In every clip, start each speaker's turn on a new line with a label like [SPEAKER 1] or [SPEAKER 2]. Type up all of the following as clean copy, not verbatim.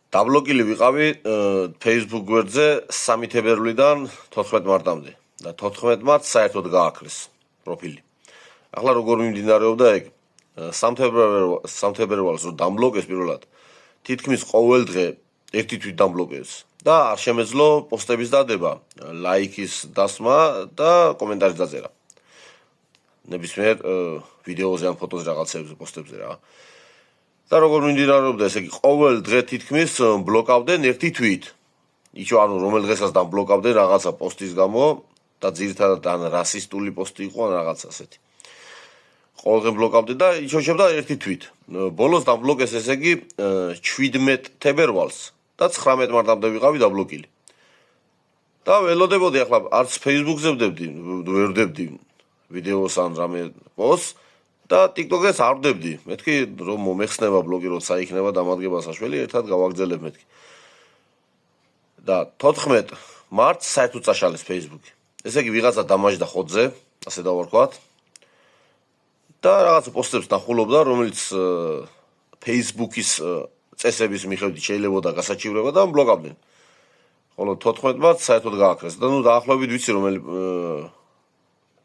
[SPEAKER 1] დაბლოკილი ვიყავი Facebook გვერდზე 3 თებერვლიდან 14 მარტამდე და 14 მარტს საერთოდ გააკლეს პროფილი. ახლა როგორ მიმდინარეობდა ეგ? 3 თებერვალს რომ დამბლოკეს პირველად, თითქმის ყოველ დღე ერთი თვით დამბლოკეს და არ შემეძლო პოსტების დადება, ლაიქის დასმა და კომენტარის დაწერა. ნებისმიერ ვიდეოზე ან ფოტოზე რაღაცებზე პოსტებზე რა. და როგორ მიმდინარეობდა ესე იგი ყოველ დღე თითქმის ბლოკავდნენ ერთი თვით. იცი ანუ რომელ დღესაც დამბლოკავდნენ რაღაცა პოსტის გამო და ძირითადად ან რასისტული პოსტი იყო ან რაღაც ასეთი. ყოველ დღე ბლოკავდნენ და იჩოჩებდა ერთი თვით. ბოლოს დამბლოკეს ესე იგი 17 თებერვალს და 19 მარტამდე ვიყავი დაბლოკილი. და ველოდებოდი ახლა არც Facebook-ზე ვერ ვდებდი ვიდეოს ან რამე პოსტს და TikTok-ზე არ ვდებდი. მეთქი რომ მომეხსნება ბლოგი როცა იქნება დამადგება საშველი, ერთად გავაგრძელებ მეთქი. და 14 მარტს საერთოდ წაშალეს Facebook-ი. ესე იგი ვიღაცა დამაჯდა ხოთზე, ასე დავარქვათ. და რაღაცა პოსტებს ნახულობდა, რომელიც Facebook-ის წესების მიხედვით შეიძლებოდა გასაჩივრება და ბლოკავდნენ. ხოლო 14 მარტს საერთოდ გააკლეს და ნუ დაახლოებით ვიცი რომელი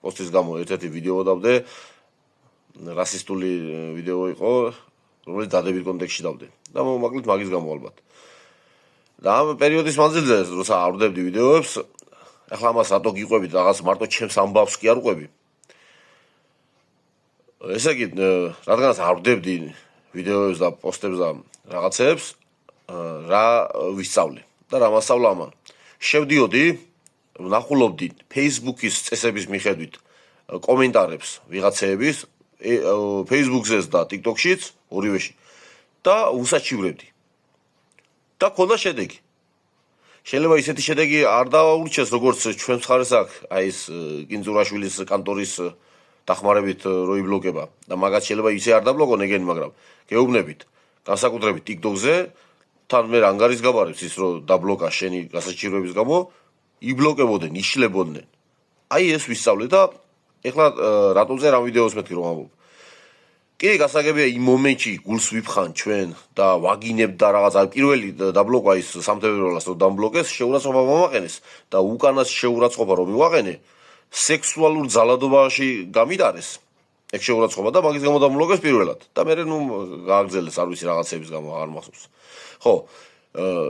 [SPEAKER 1] პოსტის გამო ერთ-ერთი ვიდეო დავდე, რასისტული ვიდეო იყო, რომელიც დადებით კონტექსტში დავდე. და მოკლედ მაგის გამო ალბათ. და ამ პერიოდის მანძილზე, როცა არ ვდებდი ვიდეოებს, ახლა ამას რატო გიყვებით, რაღაც მარტო ჩემს ამბავს კი არ ვყვები. ესე იგი, რადგანაც არ ვდებდი ვიდეოებს და პოსტებს და რაღაცებს, რა ვისწავლე და რა მასწავლა ამან. შევდიოდი, ვნახულობდი Facebook-ის წესების მიხედვით კომენტარებს ვიღაცეების Facebook-ზეც და TikTok-შიც, ორივეში და უსაჩივრებდი. და ქონდა შედეგი. შეიძლება ისეთი შედეგი არ დააურჩეს, როგორც ჩვენ მხარეს აქვს, აი ეს კინძურაშვილის კანტორის დახმარებით რო იბლოკება და მაგაც შეიძლება ისე არ დაბლოკონ ეგენი, მაგრამ გეუბნებით, განსაკუთრებით TikTok-ზე თან მე ანგარის გაბარებს ის რომ დაბლოკა შენი გასაჩივრების გამო, იბლოკებოდნენ, იშლებოდნენ. აი ეს ვისწავლე და ეხლა რატომზე რა ვიდეოს მეთქი რომ ამბობ. კი, გასაგებია იმ მომენტში გულს ვიფხან ჩვენ და ვაგინებ და რაღაც აი პირველი დაბლოკა ის 3 თებერვალს რომ დამბლოკეს, შეურაცხყოფა მომაყენეს და უკანას შეურაცხყოფა რომ მივაყენე, სექსუალურ ძალადობაში გამიტარეს. ეგ შეურაცხყოფა და მაგის გამო დამბლოკეს პირველად. და მე ნუ გააგრძელეს, არ ვიცი რაღაცების გამო აღარ მახსოვს. ხო,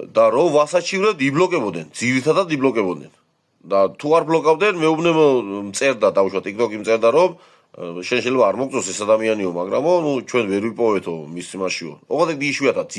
[SPEAKER 1] და რო ვასაჩივრებდი, იბლოკებოდნენ, ძირითადად იბლოკებოდნენ. და თუ არ ბლოკავდნენ, მეუბნებო მწერდა დავუშვათ TikTok-ი მწერდა რომ შენ შეიძლება არ მოგწოს ეს ადამიანიო, მაგრამ ნუ ჩვენ ვერ ვიპოვეთო მის იმაშიო. ოღონდ ეგ იშვიათად